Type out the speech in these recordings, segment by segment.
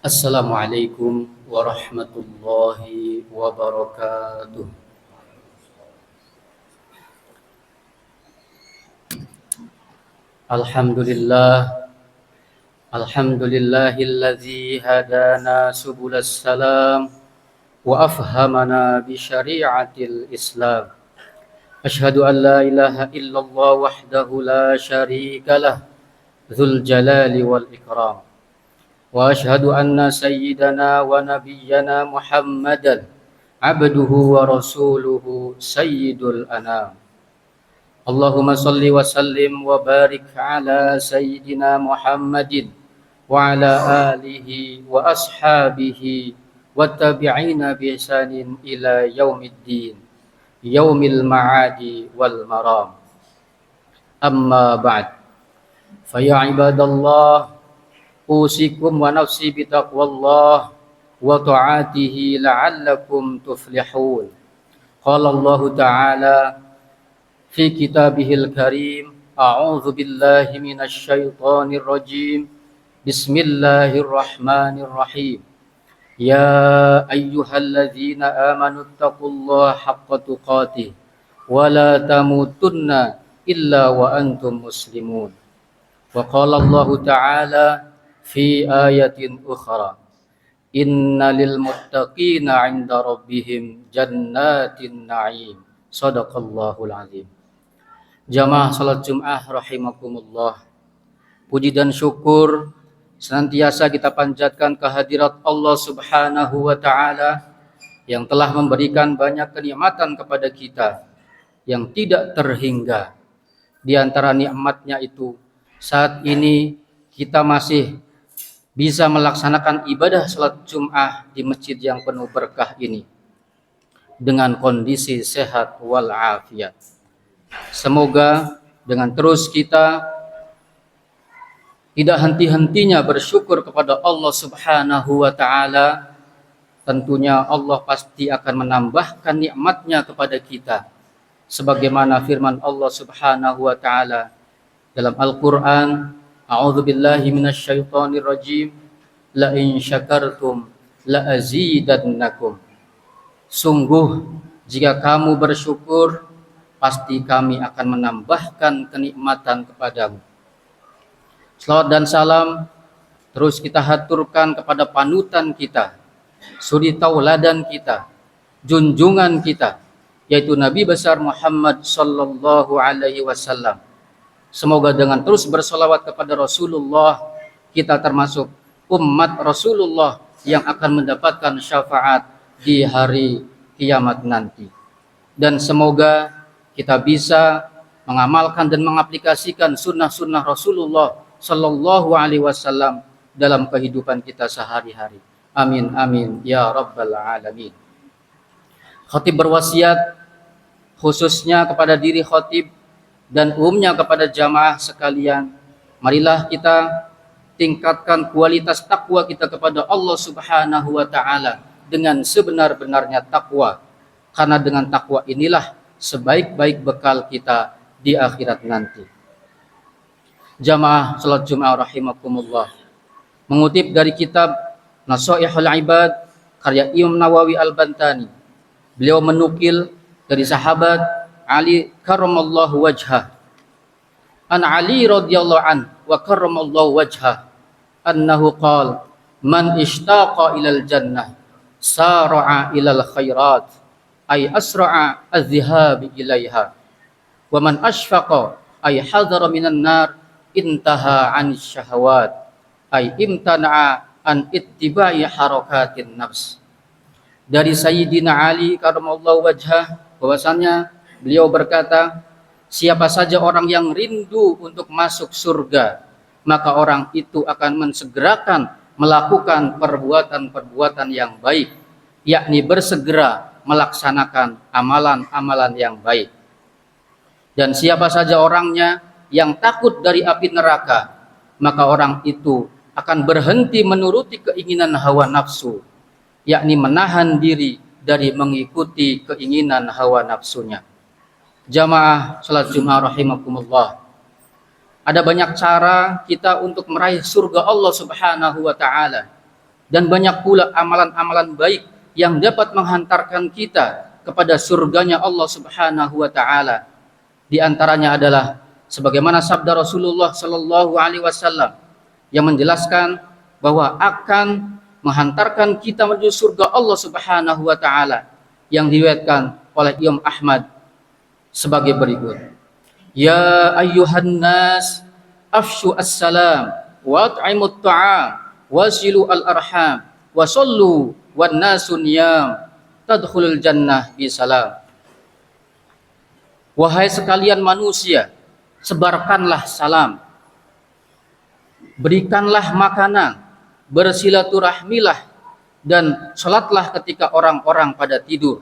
Assalamualaikum warahmatullahi wabarakatuh. Alhamdulillah, alhamdulillahilladzi hadana subulas salam wa afhamana bi syari'atil Islam. Asyhadu an la ilaha illallah wahdahu la syarikalah, dzul jalali wal ikram. Wa asyhadu anna sayyidana wa nabiyyana Muhammadan abduhu wa rasuluhu sayyidul anam. Allahumma salli wa sallim wa barik ala sayyidina Muhammadin wa ala alihi wa ashabihi wa tabi'ina bi ihsanin ila yaumiddin yaumil ma'adi wal maram. Amma ba'd. Fa ya ibadallah, usikum wa nafsi bitaqwallah wa ta'atihi la'allakum tuflihun. Qala Allah Ta'ala fi kitabihil karim, a'udzu billahi minasy syaithanir rajim. Bismillahirrahmanirrahim. Ya ayyuhalladzina amanu taqullaha haqqa tuqatih wa la tamutunna illa wa antum muslimun. Wa qala Allah Ta'ala fi ayatin ukhra, inna lil muttaqina 'inda rabbihim jannatin na'im. Shadaqallahul azim. Jamaah salat Jumat rahimakumullah. Puji dan syukur senantiasa kita panjatkan kehadirat Allah Subhanahu wa taala yang telah memberikan banyak kenikmatan kepada kita yang tidak terhingga. Di antara nikmatnya itu, saat ini kita masih bisa melaksanakan ibadah salat Jumat di masjid yang penuh berkah ini dengan kondisi sehat wal afiat. Semoga dengan terus kita tidak henti-hentinya bersyukur kepada Allah Subhanahu wa taala, tentunya Allah pasti akan menambahkan nikmatnya kepada kita. Sebagaimana firman Allah Subhanahu wa taala dalam Al-Qur'an, a'udzu billahi minasy syaithanir rajim, la in syakartum la azidannakum. Sungguh jika kamu bersyukur, pasti kami akan menambahkan kenikmatan kepadamu. Salawat dan salam terus kita haturkan kepada panutan kita, suri tauladan kita, junjungan kita, yaitu Nabi besar Muhammad sallallahu alaihi wasallam. Semoga dengan terus bersolawat kepada Rasulullah, kita termasuk umat Rasulullah yang akan mendapatkan syafaat di hari kiamat nanti. Dan semoga kita bisa mengamalkan dan mengaplikasikan sunnah-sunnah Rasulullah sallallahu alaihi wasallam dalam kehidupan kita sehari-hari. Amin amin ya rabbal alamin. Khatib berwasiat khususnya kepada diri khatib dan umumnya kepada jamaah sekalian, marilah kita tingkatkan kualitas takwa kita kepada Allah Subhanahu wa taala dengan sebenar-benarnya takwa, karena dengan takwa inilah sebaik-baik bekal kita di akhirat nanti. Jamaah salat Jumat rahimakumullah, mengutip dari kitab Nasaihul Ibad karya Imam Nawawi Al-Bantani, beliau menukil dari sahabat Ali karramallahu wajhah, an Ali radhiyallahu an wa karramallahu wajhah, annahu qala man ishtaqa ilal jannah sara'a ilal khairat ay asra'a az-zihabi ilaiha, wa man ashfaqa ay hadara minan nar intaha 'anis syahawat ay imtana'a an ittiba'i harakatin nafs. Dari Sayyidina Ali karramallahu wajhah bahwasannya beliau berkata, siapa saja orang yang rindu untuk masuk surga, maka orang itu akan mensegerakan melakukan perbuatan-perbuatan yang baik, yakni bersegera melaksanakan amalan-amalan yang baik. Dan siapa saja orangnya yang takut dari api neraka, maka orang itu akan berhenti menuruti keinginan hawa nafsu, yakni menahan diri dari mengikuti keinginan hawa nafsunya. Jamaah salat Jumat rahimakumullah, ada banyak cara kita untuk meraih surga Allah Subhanahu wa taala. dan banyak pula amalan-amalan baik yang dapat menghantarkan kita kepada surganya Allah Subhanahu wa taala. Di antaranya adalah sebagaimana sabda Rasulullah sallallahu alaihi wasallam yang menjelaskan bahwa akan menghantarkan kita menuju surga Allah Subhanahu wa taala, yang diriwayatkan oleh Imam Ahmad sebagai berikut. Ya ayyuhan nas afshu as-salam wa at'imut ta'am wasilu al-arham wa sallu wan nasu niyam tadkhulul jannah bi salam. Wahai sekalian manusia, sebarkanlah salam, berikanlah makanan, bersilaturahmilah, dan salatlah ketika orang-orang pada tidur.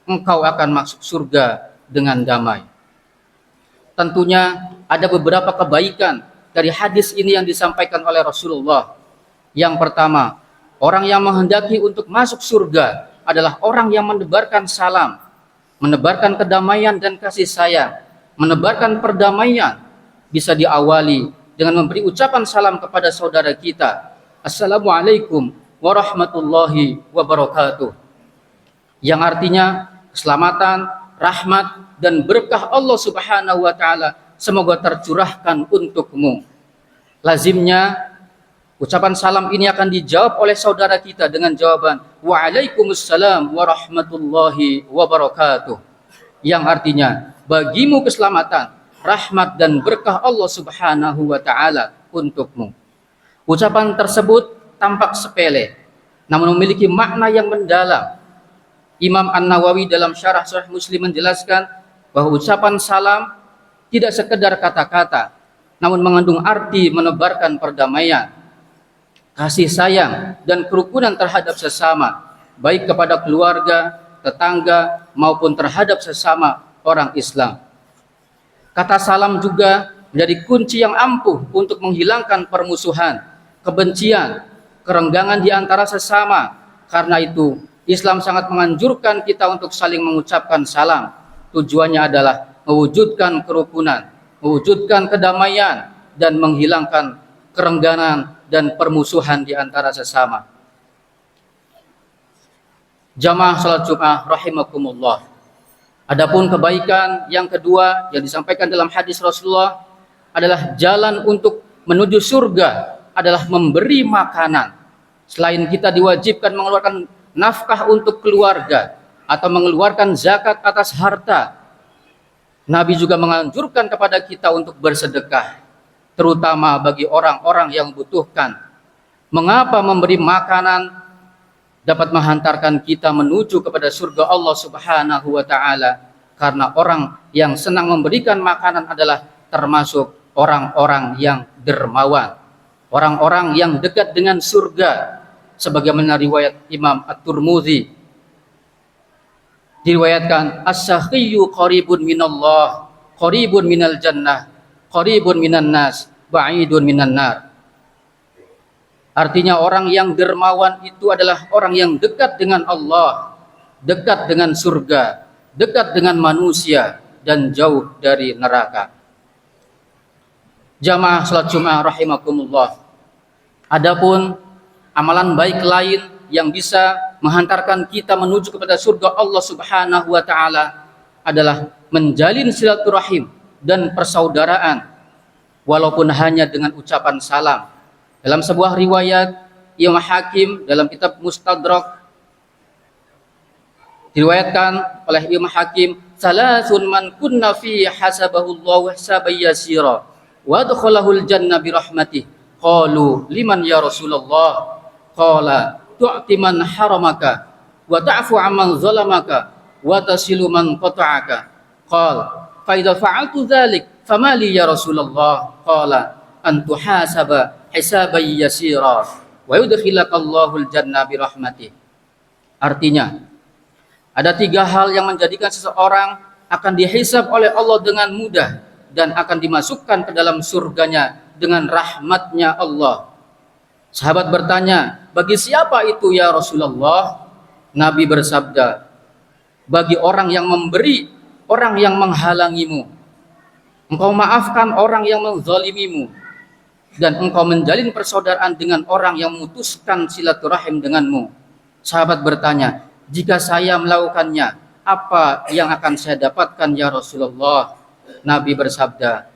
Engkau akan masuk surga dengan damai. Tentunya ada beberapa kebaikan dari hadis ini yang disampaikan oleh Rasulullah. Yang pertama, orang yang menghendaki untuk masuk surga adalah orang yang menebarkan salam, menebarkan kedamaian dan kasih sayang. Menebarkan perdamaian bisa diawali dengan memberi ucapan salam kepada saudara kita. Assalamualaikum warahmatullahi wabarakatuh. Yang artinya keselamatan, rahmat, dan berkah Allah Subhanahu wa taala semoga tercurahkan untukmu. Lazimnya ucapan salam ini akan dijawab oleh saudara kita dengan jawaban Waalaikumsalam warahmatullahi wabarakatuh, yang artinya bagimu keselamatan, rahmat, dan berkah Allah Subhanahu wa taala untukmu. Ucapan tersebut tampak sepele, namun memiliki makna yang mendalam. Imam An-Nawawi dalam syarah Sahih Muslim menjelaskan bahwa ucapan salam tidak sekedar kata-kata, namun mengandung arti menebarkan perdamaian, kasih sayang, dan kerukunan terhadap sesama, baik kepada keluarga, tetangga, maupun terhadap sesama orang Islam. Kata salam juga menjadi kunci yang ampuh untuk menghilangkan permusuhan, kebencian, kerenggangan di antara sesama. Karena itu, Islam sangat menganjurkan kita untuk saling mengucapkan salam. Tujuannya adalah mewujudkan kerukunan, mewujudkan kedamaian, dan menghilangkan kerenggangan dan permusuhan di antara sesama. Jamaah salat Jumat rahimakumullah. Adapun kebaikan yang kedua yang disampaikan dalam hadis Rasulullah adalah jalan untuk menuju surga adalah memberi makanan. Selain kita diwajibkan mengeluarkan nafkah untuk keluarga atau mengeluarkan zakat atas harta, Nabi juga menganjurkan kepada kita untuk bersedekah, terutama bagi orang-orang yang membutuhkan. Mengapa memberi makanan dapat menghantarkan kita menuju kepada surga Allah Subhanahu wa taala? Karena orang yang senang memberikan makanan adalah termasuk orang-orang yang dermawan, orang-orang yang dekat dengan surga. Sebagaimana riwayat Imam At-Tirmidzi, diriwayatkan as-sakhiyyu qaribun minallah, qaribun minal jannah, qaribun minan nas, ba'idun minan nar. Artinya orang yang dermawan itu adalah orang yang dekat dengan Allah, dekat dengan surga, dekat dengan manusia, dan jauh dari neraka. Jamaah salat Jumat rahimakumullah. Adapun amalan baik lain yang bisa menghantarkan kita menuju kepada surga Allah Subhanahu wa taala adalah menjalin silaturahim dan persaudaraan, walaupun hanya dengan ucapan salam. Dalam sebuah riwayat Imam Hakim dalam kitab Mustadrak diriwayatkan oleh Imam Hakim, salasun man kunna fi hasabahullahu hisaban yasira wa adkhalahul jannah bi rahmatih. Qalu liman ya Rasulullah? Qala tu'ti man haramaka wa ta'fu amman zalamaka wa tasilu man qata'aka. Qala fa idza fa'altu dzalik fama li ya Rasulullah? Qala an tuhasaba hisaban yasira wa yudkhilakallahu al-jannah bi rahmatih. Artinya, ada tiga hal yang menjadikan seseorang akan dihisab oleh Allah dengan mudah dan akan dimasukkan ke dalam surganya dengan rahmatnya Allah. Sahabat bertanya, bagi siapa itu ya Rasulullah? Nabi bersabda, bagi orang yang memberi, orang yang menghalangimu. Engkau maafkan orang yang menzalimimu. dan engkau menjalin persaudaraan dengan orang yang memutuskan silaturahim denganmu. Sahabat bertanya, jika saya melakukannya, apa yang akan saya dapatkan ya Rasulullah? Nabi bersabda,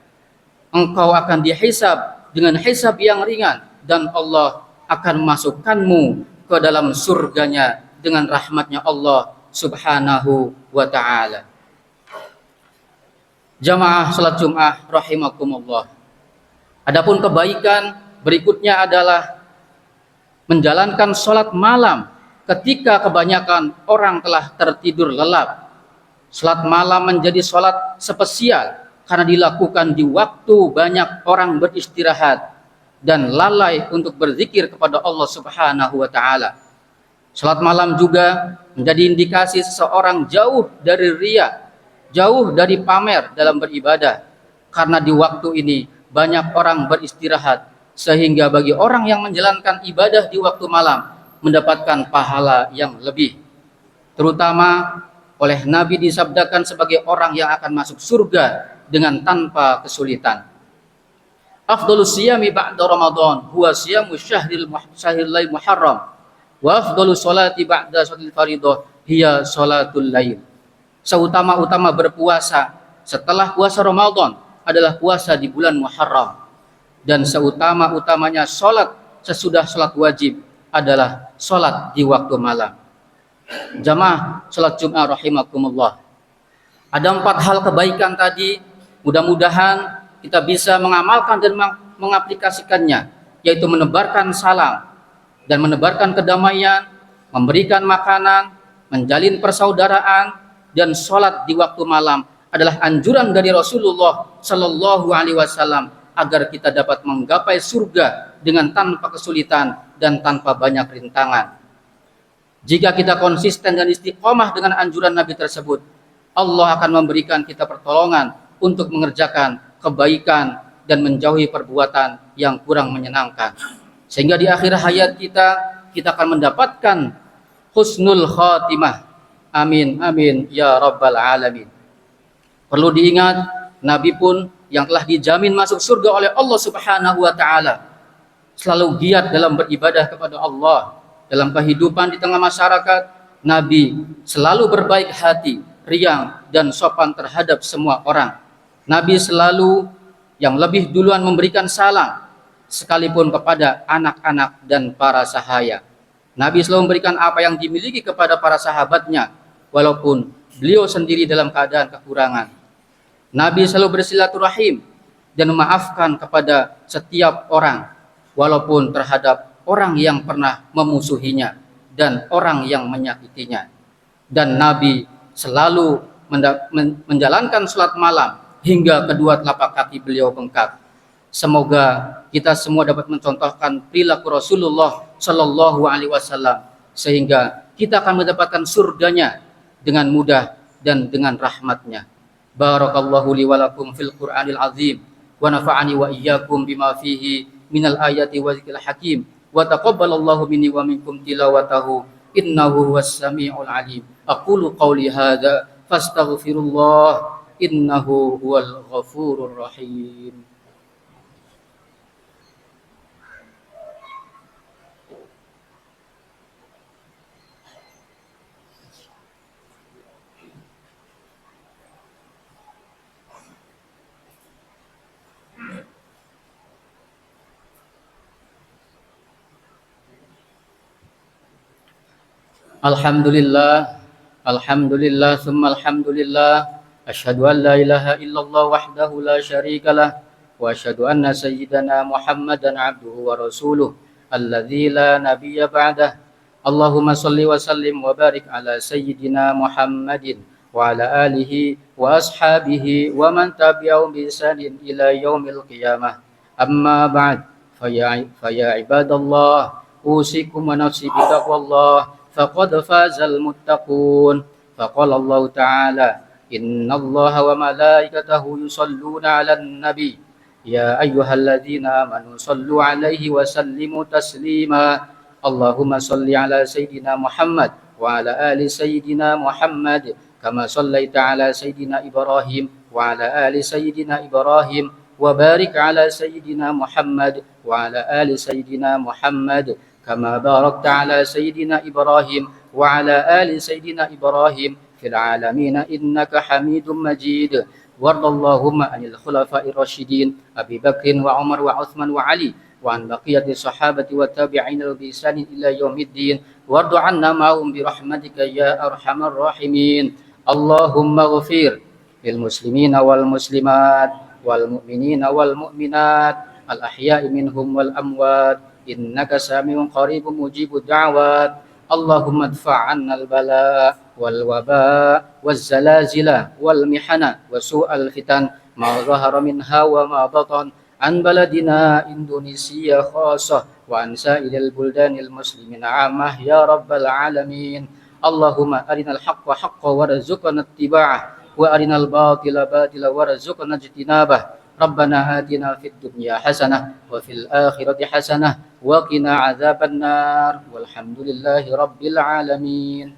engkau akan dihisab dengan hisab yang ringan dan Allah akan masukkanmu ke dalam surganya dengan rahmatnya Allah subhanahu wa ta'ala. Jamaah salat Jum'ah rahimakumullah. Adapun kebaikan berikutnya adalah menjalankan sholat malam ketika kebanyakan orang telah tertidur lelap. Sholat malam menjadi sholat spesial karena dilakukan di waktu banyak orang beristirahat dan lalai untuk berzikir kepada Allah subhanahu wa ta'ala. Sholat malam juga menjadi indikasi seseorang jauh dari riya, jauh dari pamer dalam beribadah, karena di waktu ini banyak orang beristirahat, sehingga bagi orang yang menjalankan ibadah di waktu malam mendapatkan pahala yang lebih. Terutama oleh Nabi disabdakan sebagai orang yang akan masuk surga dengan tanpa kesulitan. Afdhalus siyami ba'da Ramadan huwa siyamu syahril muharram wa afdhalus sholati ba'da sholatil fardhah hiya sholatul lail. Seutama-utama berpuasa setelah puasa Ramadan adalah puasa di bulan Muharram, dan seutama-utamanya sholat sesudah sholat wajib adalah sholat di waktu malam. Jamaah sholat Jum'ah rahimakumullah. Ada 4 hal kebaikan tadi, mudah-mudahan kita bisa mengamalkan dan mengaplikasikannya, yaitu menebarkan salam dan menebarkan kedamaian, memberikan makanan, menjalin persaudaraan, dan sholat di waktu malam adalah anjuran dari Rasulullah Shallallahu Alaihi Wasallam agar kita dapat menggapai surga dengan tanpa kesulitan dan tanpa banyak rintangan. Jika kita konsisten dan istiqomah dengan anjuran Nabi tersebut, Allah akan memberikan kita pertolongan untuk mengerjakan kebaikan dan menjauhi perbuatan yang kurang menyenangkan. Sehingga di akhir hayat kita akan mendapatkan husnul khatimah. Amin, amin, ya rabbal alamin. Perlu diingat, Nabi pun yang telah dijamin masuk surga oleh Allah subhanahu wa ta'ala selalu giat dalam beribadah kepada Allah. Dalam kehidupan di tengah masyarakat, Nabi selalu berbaik hati, riang, dan sopan terhadap semua orang. Nabi selalu yang lebih duluan memberikan salam, sekalipun kepada anak-anak dan para sahaya. Nabi selalu memberikan apa yang dimiliki kepada para sahabatnya, walaupun beliau sendiri dalam keadaan kekurangan. Nabi selalu bersilaturahim dan memaafkan kepada setiap orang, walaupun terhadap orang yang pernah memusuhinya dan orang yang menyakitinya. Dan Nabi selalu menjalankan sholat malam hingga kedua telapak kaki beliau bengkak. Semoga kita semua dapat mencontohkan perilaku Rasulullah Shallallahu Alaihi Wasallam sehingga kita akan mendapatkan surganya dengan mudah dan dengan rahmatnya. Barakallahu li wa lakum fil Qur'anil azim wa nafa'ani wa iyyakum bima fihi minal ayati wa dzikril hakim wa taqabbalallahu minni wa minkum tilawatahu innahu huwas samiul alim. Aqulu qawli hadza fastaghfirullah innahu huwal ghafurur rahim. Alhamdulillah, alhamdulillah, summa alhamdulillah. Asyhadu an la ilaha illallah wahdahu la syarikalah wa asyhadu anna sayyidana Muhammadan abduhu wa rasuluh alladzi la nabiyya ba'dah. Allahumma shalli wa sallim wa barik ala sayyidina Muhammadin wa ala alihi wa ashabihi wa man tabi'ahum bi ihsanin ila yaumil qiyamah. Amma ba'd, faya ibadallah, usikum wa nafsi bi taqwallah. فقد فاز المتقون. فقال الله تعالى إن الله وملائكته يصلون على النبي يا أيها الذين آمنوا صلوا عليه وسلموا تسليما. اللهم صل على سيدنا محمد وعلى آل سيدنا محمد كما صليت على سيدنا إبراهيم وعلى آل سيدنا إبراهيم وبارك على سيدنا محمد وعلى آل سيدنا محمد كما باركت على سيدنا إبراهيم وعلى آل سيدنا إبراهيم في العالمين إنك حميد مجيد. وارض اللهم عن الخلفاء الراشدين أبي بكر وعمر وعثمان وعلي وعن بقية الصحابة والتابعين بإحسان إلى يوم الدين وارض عنا معهم برحمتك يا أرحم الراحمين. اللهم اغفر للمسلمين والمسلمات والمؤمنين والمؤمنات الأحياء منهم والأموات إنك سميع قريب مجيب الدعوات. اللهم ادفع عنا البلاء والوباء والزلازل والمحن وسوء الفتن ما ظهر منها وما بطن عن بلدنا إندونيسيا خاصة وعن سائر البلدان المسلمين عامة يا رب العالمين. اللهم أرنا الحق حقا وارزقنا اتباعه وأرنا الباطل باطلا وارزقنا اجتنابه. ربنا آتنا في الدنيا حسنة وفي الآخرة حسنة وقنا عذاب النار والحمد لله رب العالمين.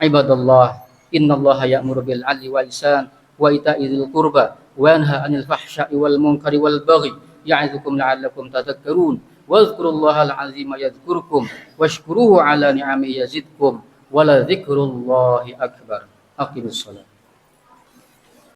عباد الله إن الله يأمر بالعدل والإحسان وإيتاء ذي القربى وينهى عن الفحشاء والمنكر والبغي يعظكم لعلكم تذكرون واذكروا الله العظيم يذكركم واشكروه على نعمه يزدكم ولذكر الله أكبر. أقيموا الصلاة.